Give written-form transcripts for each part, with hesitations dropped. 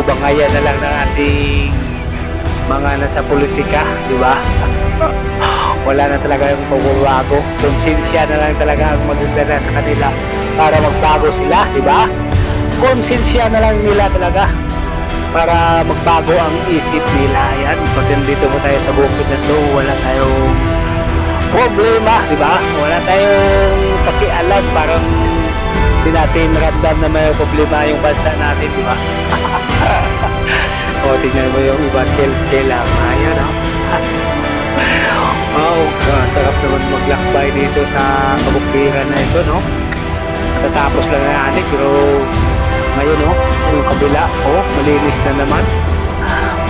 bangayan na lang ng ating mga nasa politika, di ba? Wala na talaga yung pagbabago. Konsensya na lang talaga ang magdala sa kanila para magbago sila, di ba? Konsensya na lang nila talaga para magbago ang isip nila. Yan, pag nandito po tayo sa bukid na to, wala tayong problema, di ba? Wala tayong pakialam, parang hindi natin ramdam na may problema yung bansa natin, di ba? O, tingnan mo yung iba, chill lang. Ayan, no? Wow, sarap naman maglakbay dito sa kabuktiran na ito, no? Matatapos lang na ani, pero ngayon, no? Yung kabila, malinis na naman.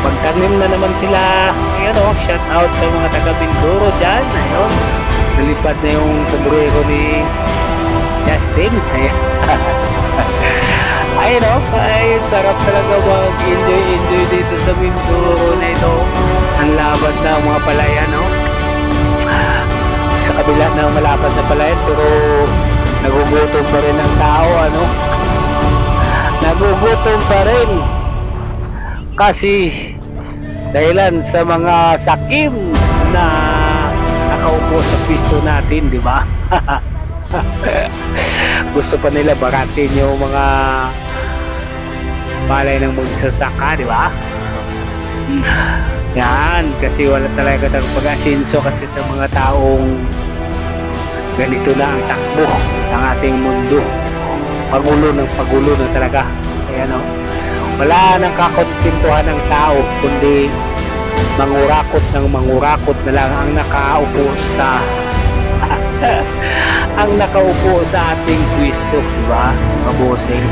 Pagtanim na naman sila. Ayan, shout out sa mga taga Mindoro dyan. Ayun, nalipad na yung sombrero ni Justin. Ayan. Ayun, ay sarap talaga mag-enjoy dito sa Mindoro na ito. Ang labad na mga palayan, no? Sa kabila ng malapad na palayan, pero nagugutom pa rin ang tao, ano? Nagugutom pa rin. Kasi dahilan sa mga sakim na nakaupo sa pisto natin, di ba? Gusto pa nila baratin yung mga palay ng magsasaka, di ba? Yan, kasi wala talaga ng pag-asinso kasi sa mga taong ganito na ang takbo ng ating mundo. Pagulo na talaga. Ayan, wala nang kakontentuhan ng tao, kundi mangurakot na lang ang nakaupo sa ang nakaupo sa ating pwesto, di ba? Mabosing.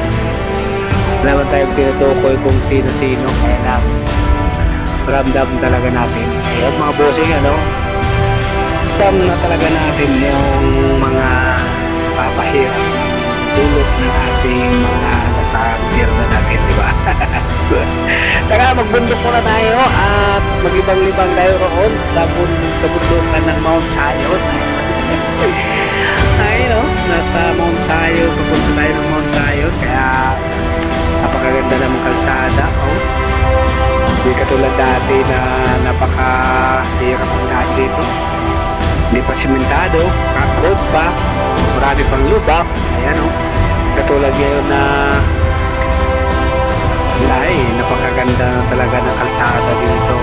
Wala man tayong tinutukoy kung sino-sino, kaya lang ramdam talaga natin. Ayan, mga bossing, ramdam na talaga natin yung mga papahirap dulot ng ating mga nasa gobyerno natin, di ba? Tara, magbundok muna tayo at maglibang-libang tayo roon sa bundukan ng Mount Sayon. Nasa Mount Sayon, papunta tayo ng Mount Sayon, kaya napakaganda ng kalsada. Hindi katulad dati na napakahirap ang daan dito. Hindi pa simentado, road pa, marami pang lubak. Ayan, katulad ngayon na napakaganda talaga ng kalsada dito.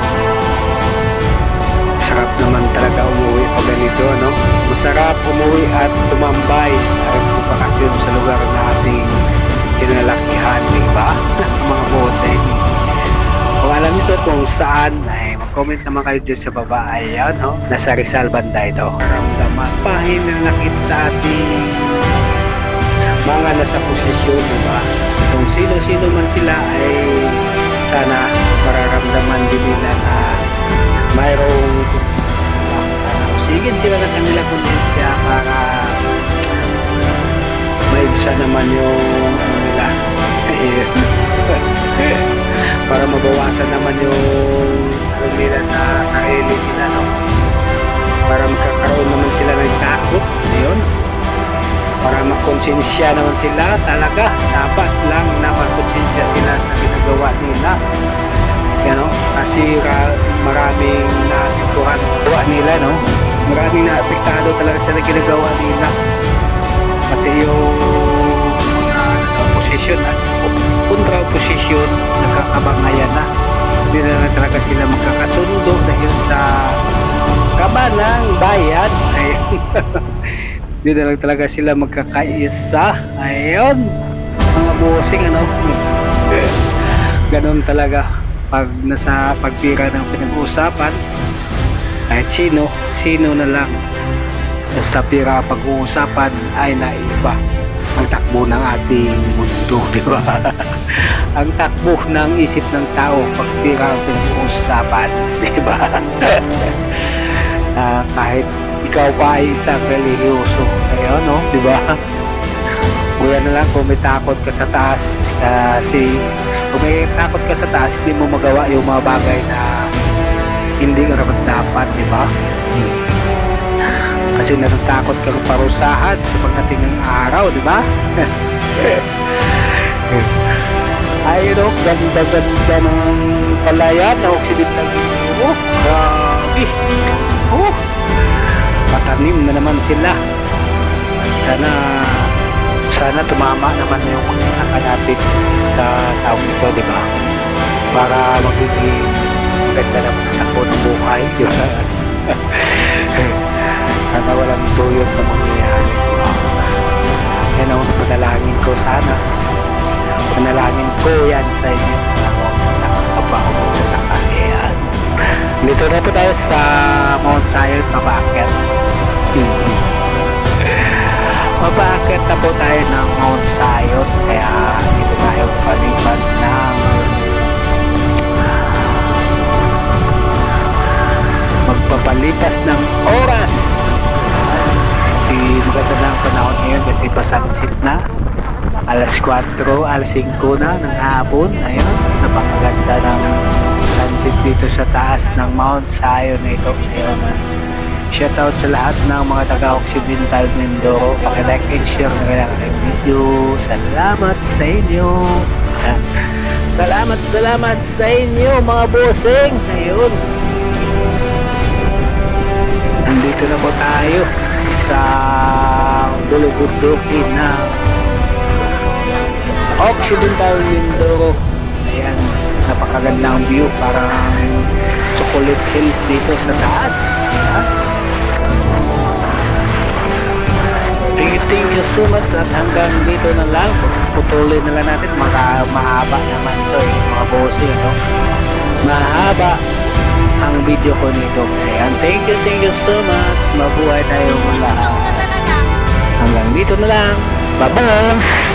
Sarap naman talaga umuwi pag ganito, no? Masarap umuwi at tumambay at pagpakasyon sa lugar na ating kinalakihan, di ba? Mga bote. Kung alam nito kung saan, ay mag-comment naman kayo dyan sa baba. Ayan, nasa Rizal banda ito. Ramdaman pahin na nakita sa ating mga nasa posisyon, di ba? Kung sino-sino man sila ay sana mararamdaman din nila na mayroong sigin sila ng kanila konsensya para maibsa naman yung nila. Para mabawasan naman yung nila sa sarili nila, para magkakaroon naman sila ng takot. Ayun, para makonsensya naman sila talaga. Dapat lang na makonsensya sila sa ginagawa nila, kasi maraming naapektuhan nila, maraming naapektado talaga sa ginagawa nila, pati yung opposition at kontra-opposition nagkakabangayan na. Hindi na talaga sila magkakasundo dahil sa kaba ng bayan. Hindi na lang talaga sila magkakaisa. Ayun, mga bossing, ganon talaga pag nasa pagtira ng pinag-uusapan, kahit sino na lang, basta pira pag-uusapan ay naiba ang takbo ng ating mundo, di ba? Ang takbo ng isip ng tao pag pira ang pinag-uusapan, di ba? Kahit ikaw pa ay isang relihiyoso, ayun, di ba? Kuya na lang kung may takot ka sa taas, kung may takot ka sa taas, hindi mo magawa yung mga bagay na hindi ka dapat dapat, di ba? Kasi natatakot kang parusahan sa pagdating ng araw, di ba? Ayun o, ganda-ganda ng palayan na Occidental Mindoro. Grabe. Oh, patanim na naman sila. Sana sana tumama naman yung natin sa taong ito, di ba? Para magiging ganda naman sa punong buhay, di ba? Sana walang tuyot na mangyayari. Yan ang panalangin ko sana. Panalangin ko yan sa inyo. Ako nakakabaho sa nakakayaan. Dito na po tayo sa Mount Zion, Mabakit. Mabakit na po tayo ng Mount Zion. Kaya dito tayo palipas ng magpapalipas ng oras. Kasi maganda na ang panahon ngayon kasi pasansit na. Alas 4, alas 5 na ng hapon. Ayun, napakaganda ng sunset dito sa taas ng Mount Zion na ito. Ayun. Shoutout sa lahat ng mga taga-Occidental Mindoro. Paki-like and share na kailangan ng video. Salamat sa inyo. Salamat sa inyo mga bossing. Ayun. Nandito na po tayo sa bulubundukin ng Occidental Mindoro. Ayan, napakagandang view, parang chocolate hills dito sa taas. Thank you so much at hanggang dito na lang. Putulin na lang natin, mahaba naman ito mga bossy, no? Mahaba ang video ko nito. Ayan, thank you so much. Mabuhay tayo lahat. Hanggang dito na lang. Bye-bye!